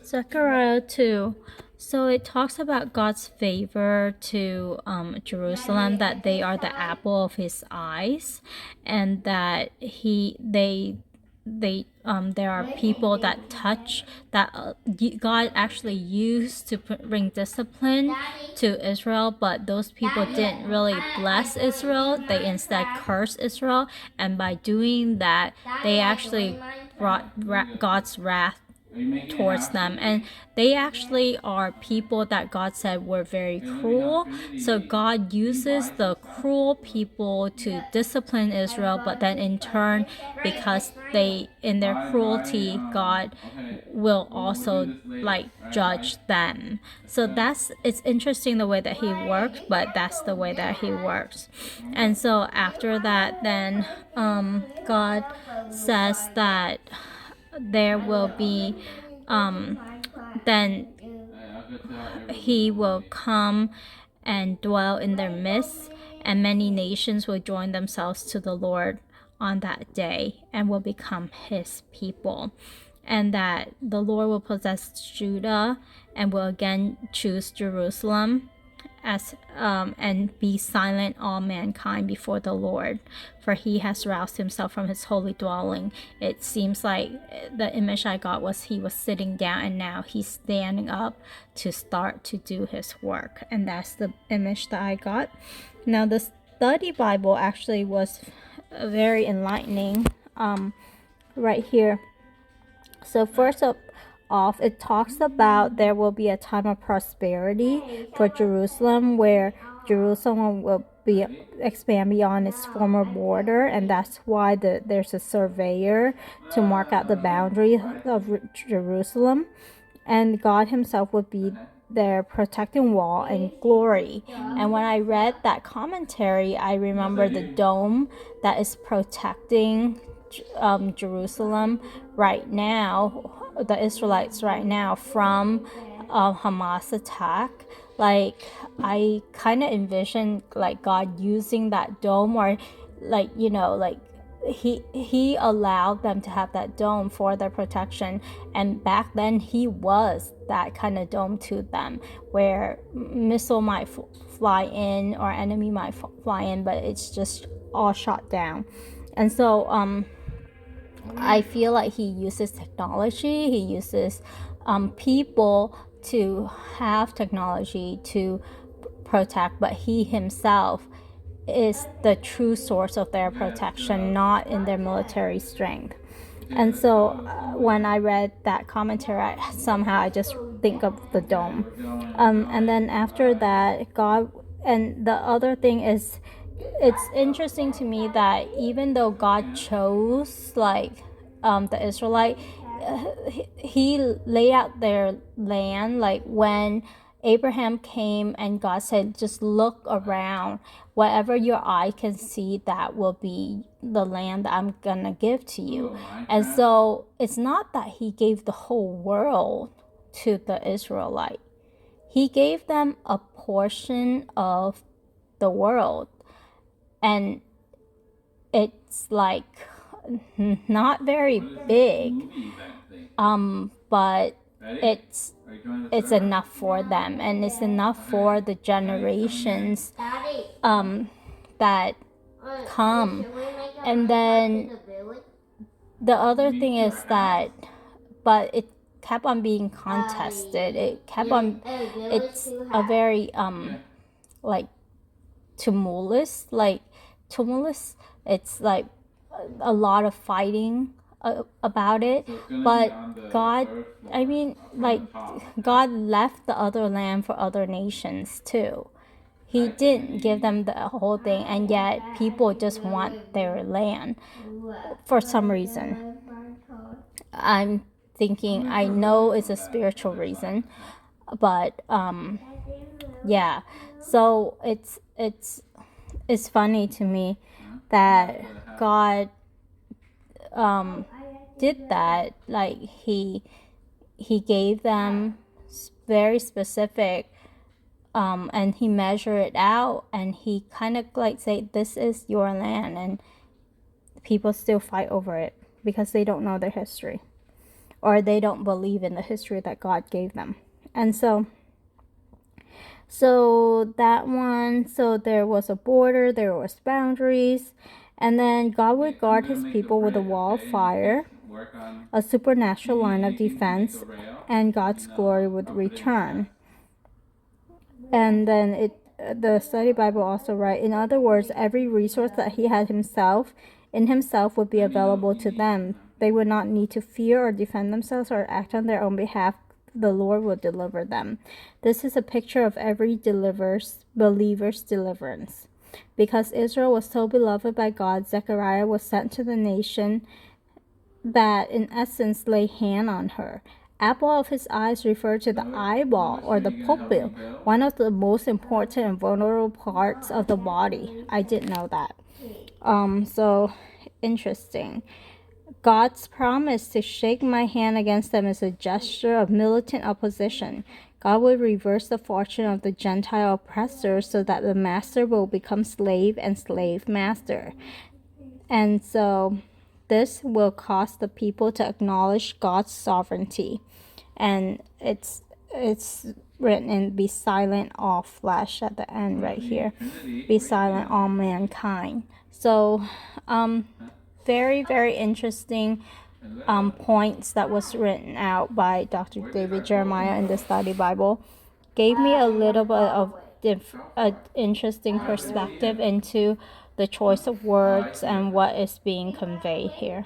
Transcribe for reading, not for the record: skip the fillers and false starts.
Zechariah 2. So it talks about God's favor to Jerusalem, that they are the apple of his eyes, and that there are people that touch that God actually used to bring discipline to Israel, but those people didn't really bless Israel. They instead cursed Israel, and by doing that, they actually brought God's wrath towards them, and they actually are people that God said were very cruel. So God uses the cruel people to discipline Israel, but then in turn, because they in their cruelty, God will also like judge them. So it's interesting the way that he works, but that's the way that he works. And so after that, then God says that there will be then he will come and dwell in their midst, and many nations will join themselves to the Lord on that day and will become his people. And that the Lord will possess Judah and will again choose Jerusalem as and be silent all mankind before the Lord, for he has roused himself from his holy dwelling. It seems like the image I got was he was sitting down and now he's standing up to start to do his work, and that's the image that I got. Now the study Bible actually was very enlightening right here. So first up off, it talks about there will be a time of prosperity for Jerusalem, where Jerusalem will be expand beyond its former border, and that's why there's a surveyor to mark out the boundary of Jerusalem, and God himself would be their protecting wall and glory. And when I read that commentary, I remember the dome that is protecting Jerusalem right now, the Israelites right now, from Hamas attack. Like, I kind of envision like God using that dome, or like, like he allowed them to have that dome for their protection, and back then he was that kind of dome to them, where missile might fly in or enemy might fly in, but it's just all shot down. And so I feel like he uses technology, he uses people to have technology to protect, but he himself is the true source of their protection, not in their military strength. And so when I read that commentary, I just think of the dome. And then after that, God, and the other thing is, it's interesting to me that even though God chose like the Israelite, he laid out their land. Like when Abraham came and God said, just look around, whatever your eye can see, that will be the land that I'm gonna give to you. And so it's not that he gave the whole world to the Israelite, he gave them a portion of the world. And it's like not very big, but it's enough for them, and it's enough for the generations that come. And then the other thing is that, but it kept on being contested. It kept on, it's a very like tumultuous, it's like a lot of fighting about it. But God, I mean, like, God left the other land for other nations too. He didn't give them the whole thing, and yet people just want their land for some reason. I'm thinking, I know it's a spiritual reason, but yeah. So it's funny to me that God did that. Like he gave them very specific, and he measured it out, and he kind of like say, this is your land, and people still fight over it because they don't know their history. or they don't believe in the history that God gave them. And so that one, so there was a border, there was boundaries, and then God would guard his people with a wall of fire, a supernatural line of defense, and God's glory would return. And then the study Bible also write, in other words, every resource that he had in himself would be available to them. They would not need to fear or defend themselves or act on their own behalf. The Lord will deliver them. This is a picture of every believer's deliverance. Because Israel was so beloved by God, Zechariah was sent to the nation that in essence lay hand on her. Apple of his eyes referred to the eyeball or the pupil, one of the most important and vulnerable parts of the body. I didn't know that. So interesting. God's promise to shake my hand against them is a gesture of militant opposition. God will reverse the fortune of the Gentile oppressor so that the master will become slave and slave master. And so this will cause the people to acknowledge God's sovereignty. And it's written in be silent all flesh at the end right here. Be silent all mankind. So very, very interesting points that was written out by Dr. David Jeremiah in the Study Bible. Gave me a little bit of interesting perspective into the choice of words and what is being conveyed here.